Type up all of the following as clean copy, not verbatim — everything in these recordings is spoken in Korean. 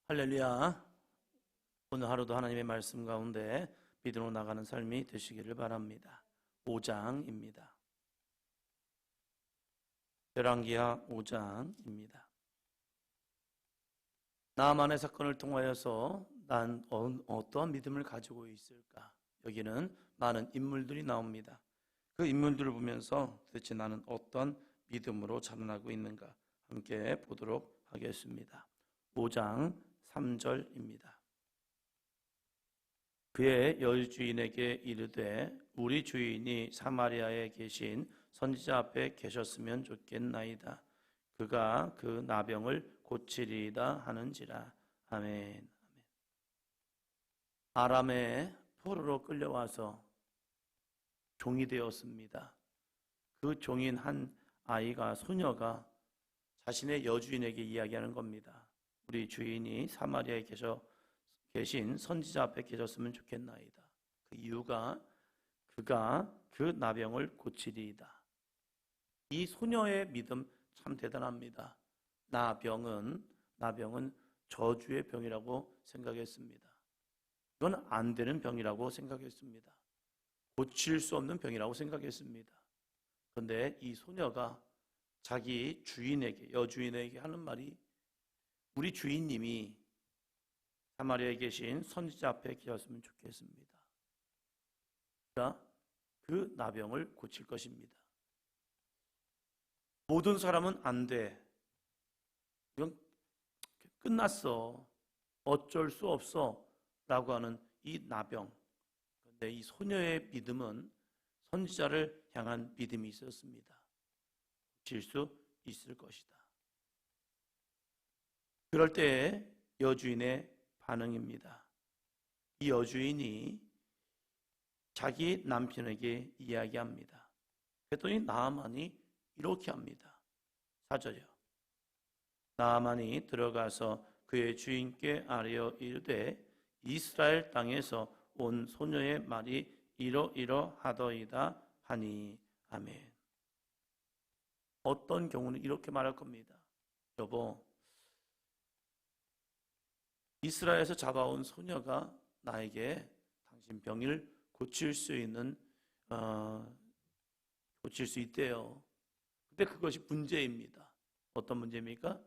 할렐루야. 오늘 하루도 하나님의 말씀 가운데 믿음으로 나가는 삶이 되시기를 바랍니다. 5장입니다. 열왕기하 5장입니다. 나만의 사건을 통하여서 난 어떠한 믿음을 가지고 있을까? 여기는 많은 인물들이 나옵니다. 그 인물들을 보면서 도대체 나는 어떤 믿음으로 자라나고 있는가? 함께 보도록 하겠습니다. 5장 3절입니다. 그의 여주인에게 이르되 우리 주인이 사마리아에 계신 선지자 앞에 계셨으면 좋겠나이다. 그가 그 나병을 고치리이다 하는지라. 아멘. 아람의 포로로 끌려와서 종이 되었습니다. 그 종인 한 아이가, 소녀가 자신의 여주인에게 이야기하는 겁니다. 우리 주인이 사마리아에 계신 선지자 앞에 계셨으면 좋겠나이다. 그 이유가 그가 그 나병을 고치리이다. 이 소녀의 믿음 참 대단합니다. 나병은 저주의 병이라고 생각했습니다. 이건 안 되는 병이라고 생각했습니다. 고칠 수 없는 병이라고 생각했습니다. 그런데 이 소녀가 자기 여주인에게 하는 말이 우리 주인님이 사마리아에 계신 선지자 앞에 계셨으면 좋겠습니다. 그가 그 나병을 고칠 것입니다. 모든 사람은 안 돼. 이건 끝났어. 어쩔 수 없어. 라고 하는 이 나병. 그런데 이 소녀의 믿음은 선지자를 향한 믿음이 있었습니다. 고칠 수 있을 것이다. 그럴 때 여주인의 반응입니다. 이 여주인이 자기 남편에게 이야기합니다. 그랬더니 나아만이 이렇게 합니다. 4절이요. 나아만이 들어가서 그의 주인께 아뢰어 이르되 이스라엘 땅에서 온 소녀의 말이 이러이러하더이다 하니. 아멘. 어떤 경우는 이렇게 말할 겁니다. 여보, 이스라엘에서 잡아온 소녀가 나에게 당신 병을 고칠 수 있대요. 근데 그것이 문제입니다. 어떤 문제입니까?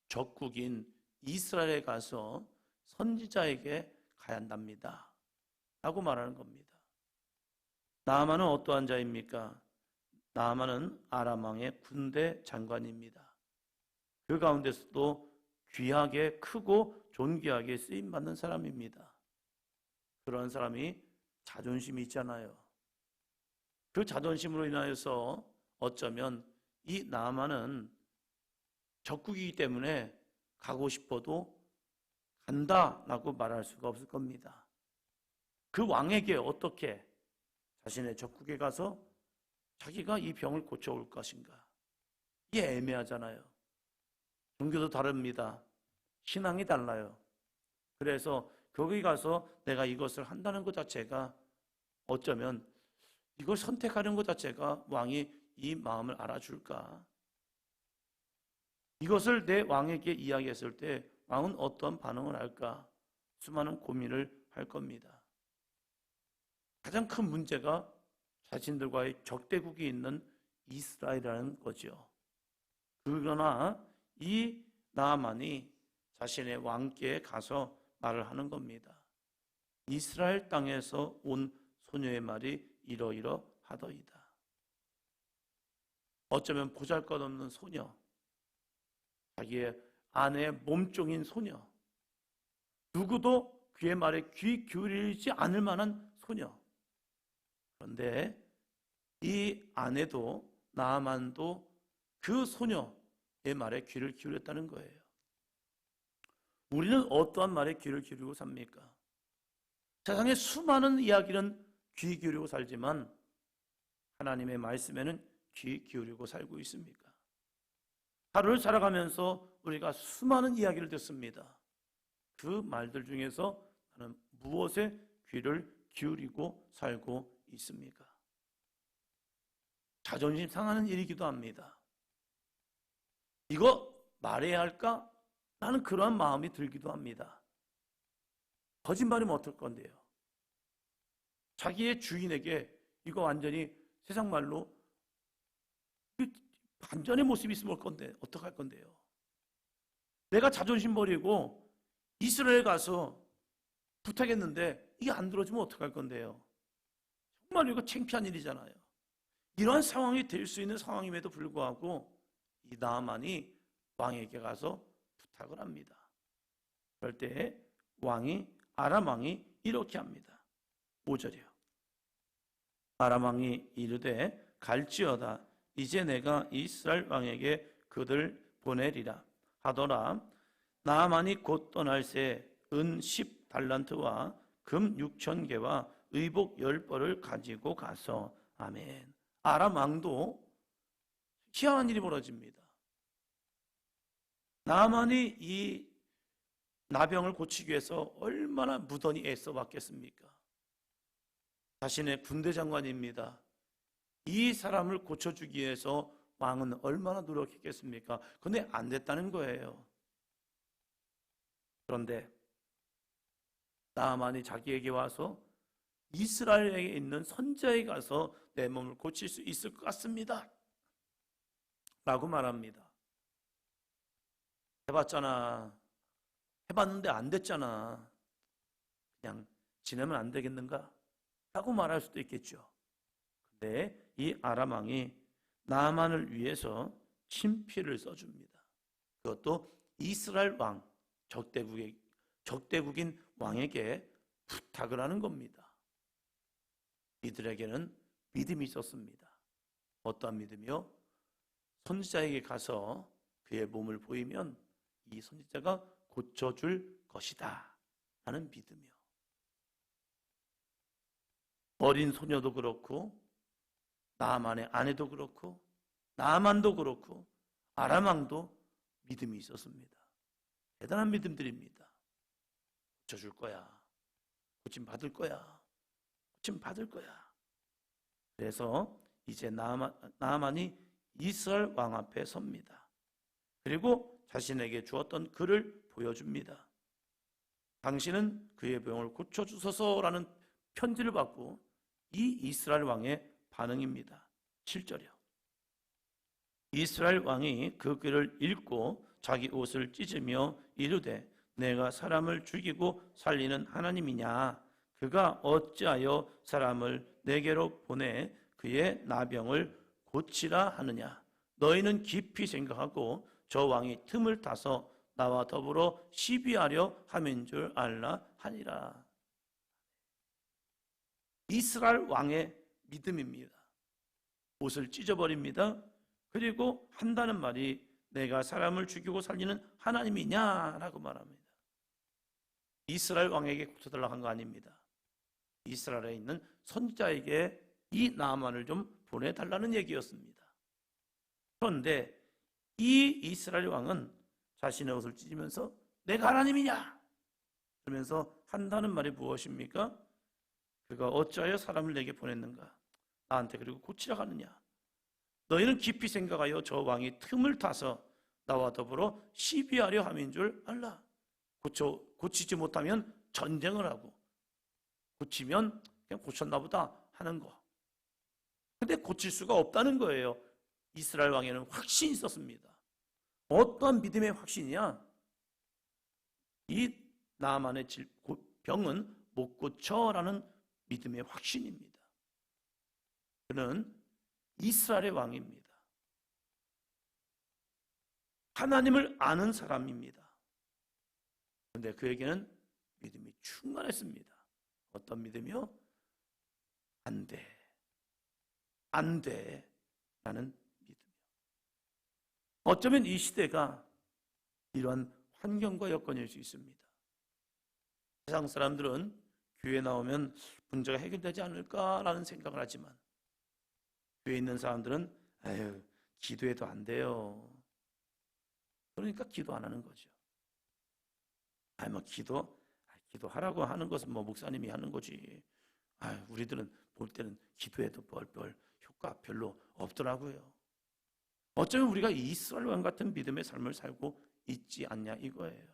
적국인 이스라엘에 가서 선지자에게 가야 한답니다. 라고 말하는 겁니다. 나아만은 어떠한 자입니까? 나아만은 아람 왕의 군대 장관입니다. 그 가운데서도 귀하게 크고 존귀하게 쓰임받는 사람입니다. 그런 사람이 자존심이 있잖아요. 그 자존심으로 인하여서 어쩌면 이 나아만은 적국이기 때문에 가고 싶어도 간다라고 말할 수가 없을 겁니다. 그 왕에게 어떻게 자신의 적국에 가서 자기가 이 병을 고쳐올 것인가? 이게 애매하잖아요. 종교도 다릅니다. 신앙이 달라요. 그래서 거기 가서 내가 이것을 한다는 것 자체가 어쩌면 이걸 선택하는 것 자체가 왕이 이 마음을 알아줄까? 이것을 내 왕에게 이야기했을 때 왕은 어떤 반응을 할까? 수많은 고민을 할 겁니다. 가장 큰 문제가 자신들과의 적대국이 있는 이스라엘이라는 거죠. 그러나 이 나아만이 자신의 왕께 가서 말을 하는 겁니다. 이스라엘 땅에서 온 소녀의 말이 이러이러하더이다. 어쩌면 보잘것없는 소녀, 자기의 아내의 몸종인 소녀, 누구도 그의 말에 귀 기울이지 않을 만한 소녀. 그런데 이 아내도 나아만도 그 소녀의 말에 귀를 기울였다는 거예요. 우리는 어떠한 말에 귀를 기울이고 삽니까? 세상에 수많은 이야기는 귀 기울이고 살지만 하나님의 말씀에는 귀 기울이고 살고 있습니까? 하루를 살아가면서 우리가 수많은 이야기를 듣습니다. 그 말들 중에서 나는 무엇에 귀를 기울이고 살고 있습니까? 자존심 상하는 일이기도 합니다. 이거 말해야 할까? 나는 그러한 마음이 들기도 합니다. 거짓말이면 어떨 건데요? 자기의 주인에게 이거 완전히 세상 말로 반전의 모습이 있으면 어떡할 건데요? 내가 자존심 버리고 이스라엘 가서 부탁했는데 이게 안 들어주면 어떡할 건데요? 정말 이거 창피한 일이잖아요. 이러한 상황이 될 수 있는 상황임에도 불구하고 이 나아만이 왕에게 가서 부탁을 합니다. 그럴 때 아람 왕이 이렇게 합니다. 5절이요. 아람 왕이 이르되 갈지어다. 이제 내가 이스라엘 왕에게 그들 보내리라 하더라. 나아만이 곧 떠날 새 은 10달란트와 금 6,000개와 의복 10벌을 가지고 가서 아멘. 아람 왕도 희한한 일이 벌어집니다. 나아만이 이 나병을 고치기 위해서 얼마나 무던히 애써 왔겠습니까? 자신의 군대 장관입니다. 이 사람을 고쳐주기 위해서 왕은 얼마나 노력했겠습니까? 그런데 안 됐다는 거예요. 그런데 나아만이 자기에게 와서 이스라엘에 있는 선지자에 가서 내 몸을 고칠 수 있을 것 같습니다 라고 말합니다. 해봤잖아. 해봤는데 안 됐잖아. 그냥 지내면 안 되겠는가? 라고 말할 수도 있겠죠. 근데 이 아람 왕이 나아만을 위해서 친필을 써줍니다. 그것도 이스라엘 왕, 적대국인 왕에게 부탁을 하는 겁니다. 이들에게는 믿음이 있었습니다. 어떠한 믿음이요? 선지자에게 가서 그의 몸을 보이면 이 선지자가 고쳐줄 것이다 하는 믿음이요. 어린 소녀도 그렇고 나아만의 아내도 그렇고 나아만도 그렇고 아람 왕도 믿음이 있었습니다. 대단한 믿음들입니다. 고쳐줄 거야. 고침 받을 거야. 고침 받을 거야. 그래서 이제 나아만이 이스라엘 왕 앞에 섭니다. 그리고 자신에게 주었던 글을 보여줍니다. 당신은 그의 병을 고쳐주소서라는 편지를 받고 이 이스라엘 왕의 반응입니다. 7절이요. 이스라엘 왕이 그 글을 읽고 자기 옷을 찢으며 이르되 내가 사람을 죽이고 살리는 하나님이냐? 그가 어찌하여 사람을 내게로 보내 그의 나병을 고치라 하느냐? 너희는 깊이 생각하고 저 왕이 틈을 타서 나와 더불어 시비하려 함인 줄 알라 하니라. 이스라엘 왕의 믿음입니다. 옷을 찢어버립니다. 그리고 한다는 말이 내가 사람을 죽이고 살리는 하나님이냐라고 말합니다. 이스라엘 왕에게 고쳐달라고 한 거 아닙니다. 이스라엘에 있는 선지자에게 이 나아만을 좀 보내달라는 얘기였습니다. 그런데 이 이스라엘 왕은 자신의 옷을 찢으면서 내가 하나님이냐? 그러면서 한다는 말이 무엇입니까? 그가 어찌하여 사람을 내게 보냈는가? 나한테 그리고 고치라 하느냐? 너희는 깊이 생각하여 저 왕이 틈을 타서 나와 더불어 시비하려 함인 줄 알라. 고치지 못하면 전쟁을 하고 고치면 그냥 고쳤나 보다 하는 거. 근데 고칠 수가 없다는 거예요. 이스라엘 왕에는 확신이 있었습니다. 어떠한 믿음의 확신이냐? 이 나아만의 병은 못 고쳐라는 믿음의 확신입니다. 그는 이스라엘의 왕입니다. 하나님을 아는 사람입니다. 그런데 그에게는 믿음이 충만했습니다. 어떤 믿음이요? 안 돼. 안 돼. 라는 믿음이요. 어쩌면 이 시대가 이러한 환경과 여건일 수 있습니다. 세상 사람들은 교회에 나오면 문제가 해결되지 않을까라는 생각을 하지만 교회에 있는 사람들은 에휴, 기도해도 안 돼요. 그러니까 기도 안 하는 거죠. 기도하라고 하는 것은 목사님이 하는 거지. 우리들은 볼 때는 기도해도 별 효과 별로 없더라고요. 어쩌면 우리가 이스라엘 왕 같은 믿음의 삶을 살고 있지 않냐 이거예요.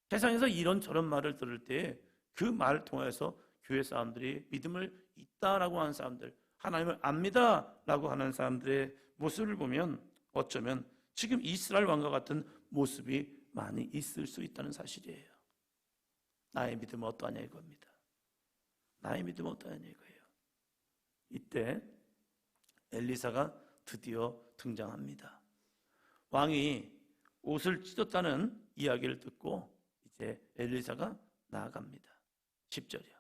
세상에서 이런저런 말을 들을 때 그 말을 통해서 교회 사람들이 믿음을 있다라고 하는 사람들, 하나님을 압니다라고 하는 사람들의 모습을 보면 어쩌면 지금 이스라엘 왕과 같은 모습이 많이 있을 수 있다는 사실이에요. 나의 믿음은 어떠하냐 이겁니다. 나의 믿음은 어떠하냐 이거예요. 이때 엘리사가 드디어 등장합니다. 왕이 옷을 찢었다는 이야기를 듣고 이제 엘리사가 나아갑니다. 10절이요.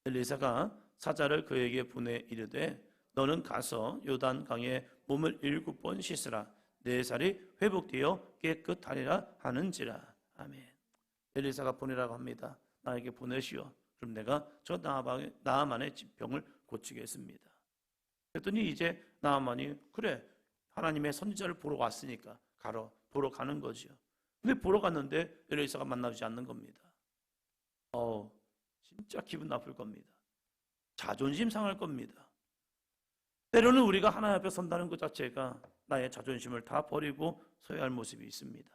엘리사가 사자를 그에게 보내 이르되 너는 가서 요단강에 몸을 7번 씻으라. 내 살이 회복되어 깨끗하리라 하는지라. 아멘. 엘리사가 보내라고 합니다. 나에게 보내시오. 그럼 내가 저 나아만의疾병을 고치겠습니다. 그랬더니 이제 나아만이 그래 하나님의 선지자를 보러 왔으니까 보러 가는 거죠. 근데 보러 갔는데 엘리사가 만나주지 않는 겁니다. 진짜 기분 나쁠 겁니다. 자존심 상할 겁니다. 때로는 우리가 하나님 앞에 선다는 것 자체가 나의 자존심을 다 버리고 서야 할 모습이 있습니다.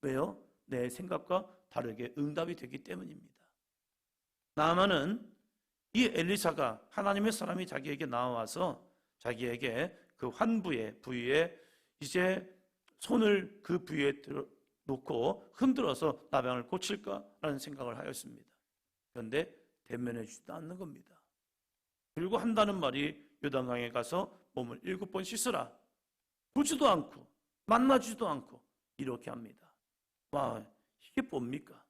왜요? 내 생각과 다르게 응답이 되기 때문입니다. 나아만은 이 엘리사가 하나님의 사람이 자기에게 나와서 자기에게 그 환부의 부위에 이제 손을 그 부위에 놓고 흔들어서 나병을 고칠까라는 생각을 하였습니다. 그런데 대면해 주지도 않는 겁니다. 그리고 한다는 말이 요단강에 가서 몸을 7번 씻으라. 보지도 않고 만나지도 않고 이렇게 합니다. 와, 이게 뭡니까?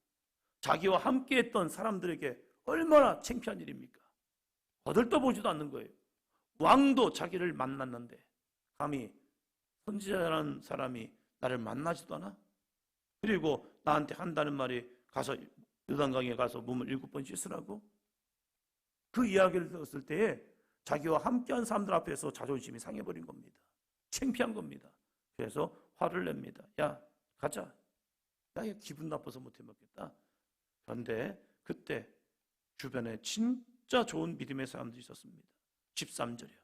자기와 함께했던 사람들에게 얼마나 창피한 일입니까? 거들떠보지도 않는 거예요. 왕도 자기를 만났는데 감히 선지자라는 사람이 나를 만나지도 않아? 그리고 나한테 한다는 말이 가서 요단강에 가서 몸을 7번 씻으라고? 그 이야기를 들었을 때에 자기와 함께한 사람들 앞에서 자존심이 상해버린 겁니다. 창피한 겁니다. 그래서 화를 냅니다. 야, 가자. 나 기분 나빠서 못해 먹겠다. 그런데 그때 주변에 진짜 좋은 믿음의 사람들이 있었습니다. 13절이요.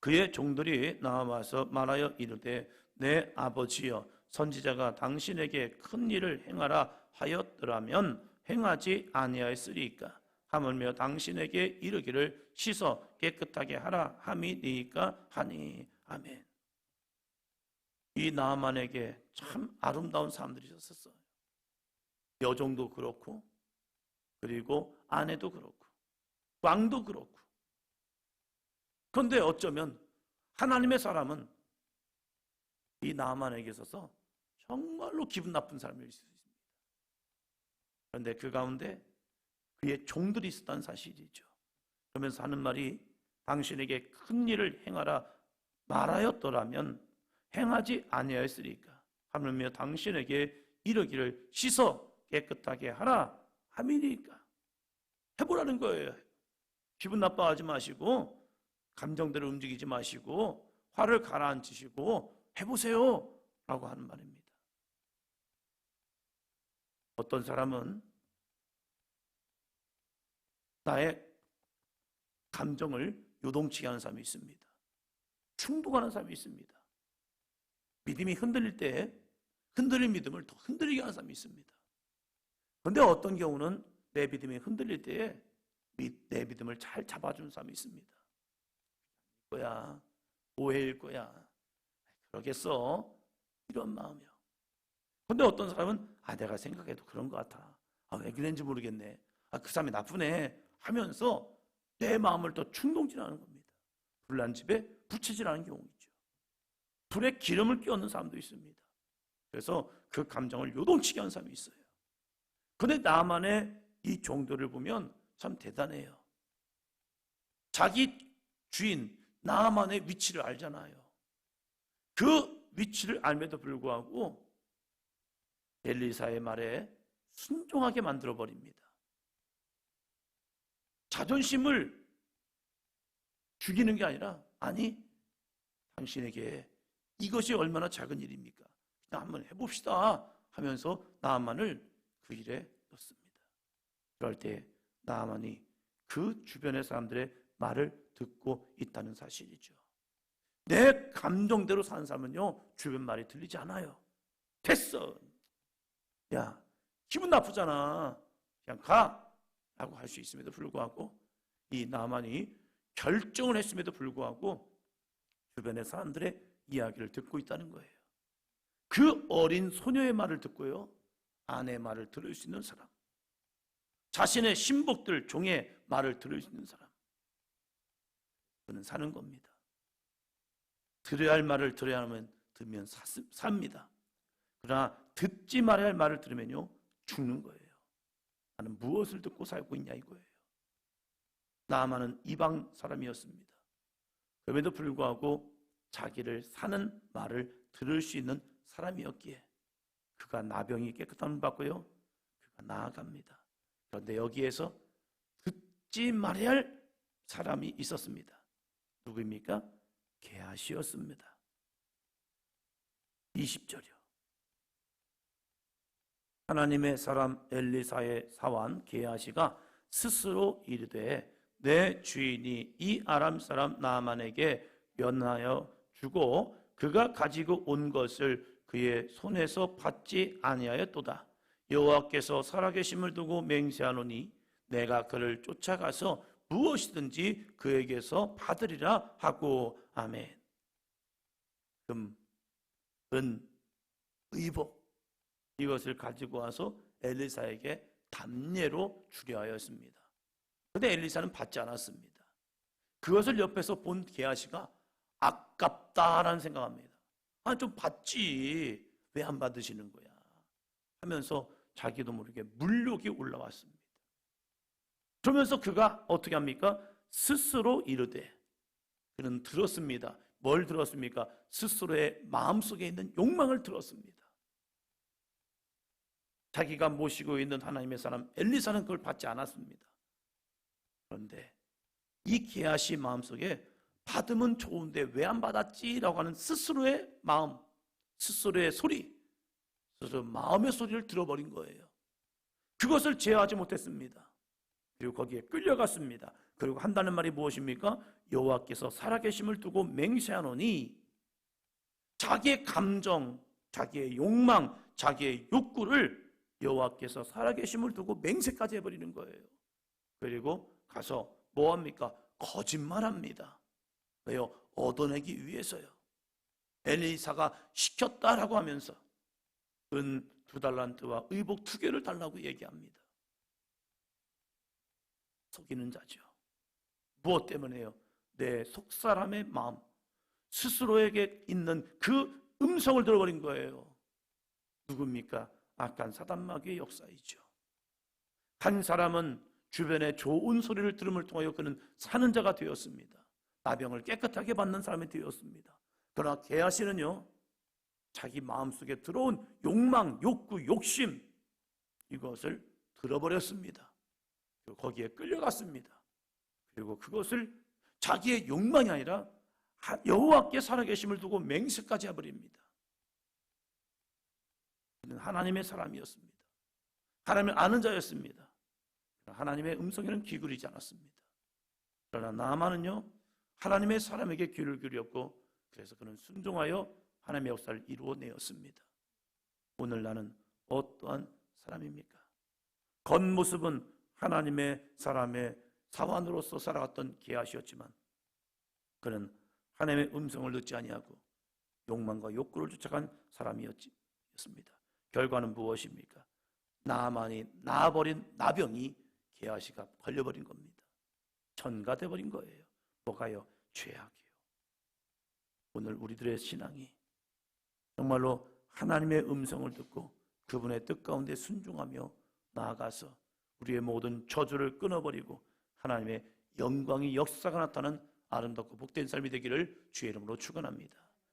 그의 종들이 나와서 말하여 이르되 내 아버지여 선지자가 당신에게 큰 일을 행하라 하였더라면 행하지 아니하였으리까? 하물며 당신에게 이르기를 씻어 깨끗하게 하라 함이니까 하니. 아멘. 이 나아만에게 참 아름다운 사람들이 있었어요. 여종도 그렇고 그리고 아내도 그렇고 왕도 그렇고. 그런데 어쩌면 하나님의 사람은 이 나아만에게 있어서 정말로 기분 나쁜 사람일 수 있습니다. 그런데 그 가운데 그의 종들이 있었다는 사실이죠. 그러면서 하는 말이 당신에게 큰 일을 행하라 말하였더라면 행하지 아니하였으리까? 하물며 당신에게 이르기를 씻어 깨끗하게 하라 함이니까. 해보라는 거예요. 기분 나빠하지 마시고 감정대로 움직이지 마시고 화를 가라앉히시고 해보세요 라고 하는 말입니다. 어떤 사람은 나의 감정을 요동치게 하는 사람이 있습니다. 충동하는 사람이 있습니다. 믿음이 흔들릴 때 흔들린 믿음을 더 흔들리게 하는 사람이 있습니다. 그런데 어떤 경우는 내 믿음이 흔들릴 때에 내 믿음을 잘 잡아주는 사람이 있습니다. 거야, 오해일 거야, 그러겠어, 이런 마음이요. 그런데 어떤 사람은 내가 생각해도 그런 것 같아. 왜 그랬는지 모르겠네. 그 사람이 나쁘네 하면서 내 마음을 더 충동질하는 겁니다. 불난 집에 부채질하는 경우 있죠. 불에 기름을 끼얹는 사람도 있습니다. 그래서 그 감정을 요동치게 하는 사람이 있어요. 그런데 나만의 이 종들을 보면 참 대단해요. 자기 주인 나만의 위치를 알잖아요. 그 위치를 알면도 불구하고 엘리사의 말에 순종하게 만들어버립니다. 자존심을 죽이는 게 아니라 아니 당신에게 이것이 얼마나 작은 일입니까? 그냥 한번 해봅시다 하면서 나아만을 그 일에 넣습니다. 그럴 때 나아만이 그 주변의 사람들의 말을 듣고 있다는 사실이죠. 내 감정대로 사는 사람은요, 주변 말이 들리지 않아요. 됐어. 야, 기분 나쁘잖아. 그냥 가. 라고 할 수 있음에도 불구하고 이 나만이 결정을 했음에도 불구하고 주변의 사람들의 이야기를 듣고 있다는 거예요. 그 어린 소녀의 말을 듣고요, 아내의 말을 들을 수 있는 사람, 자신의 신복들 종의 말을 들을 수 있는 사람, 그는 사는 겁니다. 들어야 할 말을 들어야 하면 들으면 삽니다. 그러나 듣지 말아야 할 말을 들으면요, 죽는 거예요. 나는 무엇을 듣고 살고 있냐 이거예요. 나아만은 이방 사람이었습니다. 그럼에도 불구하고 자기를 사는 말을 들을 수 있는 사람이었기에 그가 나병이 깨끗함을 받고요, 그가 나아갑니다. 그런데 여기에서 듣지 말아야 할 사람이 있었습니다. 누구입니까? 게하시였습니다. 20절이요. 하나님의 사람 엘리사의 사환 게하시가 스스로 이르되 내 주인이 이 아람 사람 나아만에게 면하여 주고 그가 가지고 온 것을 그의 손에서 받지 아니하였도다. 여호와께서 살아계심을 두고 맹세하노니 내가 그를 쫓아가서 무엇이든지 그에게서 받으리라 하고. 아멘. 금, 은, 의복 이것을 가지고 와서 엘리사에게 담례로 주려 하였습니다. 그런데 엘리사는 받지 않았습니다. 그것을 옆에서 본 게하시가 아깝다라는 생각합니다. 좀 받지 왜 안 받으시는 거야 하면서 자기도 모르게 물욕이 올라왔습니다. 그러면서 그가 어떻게 합니까? 스스로 이르되, 그는 들었습니다. 뭘 들었습니까? 스스로의 마음속에 있는 욕망을 들었습니다. 자기가 모시고 있는 하나님의 사람 엘리사는 그걸 받지 않았습니다. 그런데 이 게하시 마음속에 받으면 좋은데 왜 안 받았지? 라고 하는 스스로의 마음, 스스로의 소리, 스스로 마음의 소리를 들어버린 거예요. 그것을 제어하지 못했습니다. 그리고 거기에 끌려갔습니다. 그리고 한다는 말이 무엇입니까? 여호와께서 살아계심을 두고 맹세하노니, 자기의 감정, 자기의 욕망, 자기의 욕구를 여호와께서 살아계심을 두고 맹세까지 해버리는 거예요. 그리고 가서 뭐합니까? 거짓말합니다. 왜요? 얻어내기 위해서요. 엘리사가 시켰다라고 하면서 은 2달란트와 의복 2개를 달라고 얘기합니다. 속이는 자죠. 무엇 때문에요? 내 속사람의 마음, 스스로에게 있는 그 음성을 들어버린 거예요. 누굽니까? 악한 사단마귀의 역사이죠. 한 사람은 주변의 좋은 소리를 들음을 통하여 그는 사는 자가 되었습니다. 나병을 깨끗하게 받는 사람이 되었습니다. 그러나 게하시는요, 자기 마음속에 들어온 욕망, 욕구, 욕심, 이것을 들어버렸습니다. 그리고 거기에 끌려갔습니다. 그리고 그것을 자기의 욕망이 아니라 여호와께 살아계심을 두고 맹세까지 해버립니다. 그는 하나님의 사람이었습니다. 하나님을 아는 자였습니다. 하나님의 음성에는 귀 기울이지 않았습니다. 그러나 나아만은요, 하나님의 사람에게 귀를 기울였고, 그래서 그는 순종하여 하나님의 역사를 이루어내었습니다. 오늘 나는 어떠한 사람입니까? 겉모습은 하나님의 사람의 사환으로서 살아갔던 게하시였지만 그는 하나님의 음성을 듣지 아니하고 욕망과 욕구를 쫓아간 사람이었습니다. 결과는 무엇입니까? 나아만이 낳아버린 나병이 게하시가 걸려버린 겁니다. 전가돼버린 거예요. 뭐가요? 죄악이요. 오늘 우리들의 신앙이 정말로 하나님의 음성을 듣고 그분의 뜻 가운데 순종하며 나아가서 우리의 모든 저주를 끊어버리고 하나님의 영광의 역사가 나타나는 아름답고 복된 삶이 되기를 주의 이름으로 축원합니다.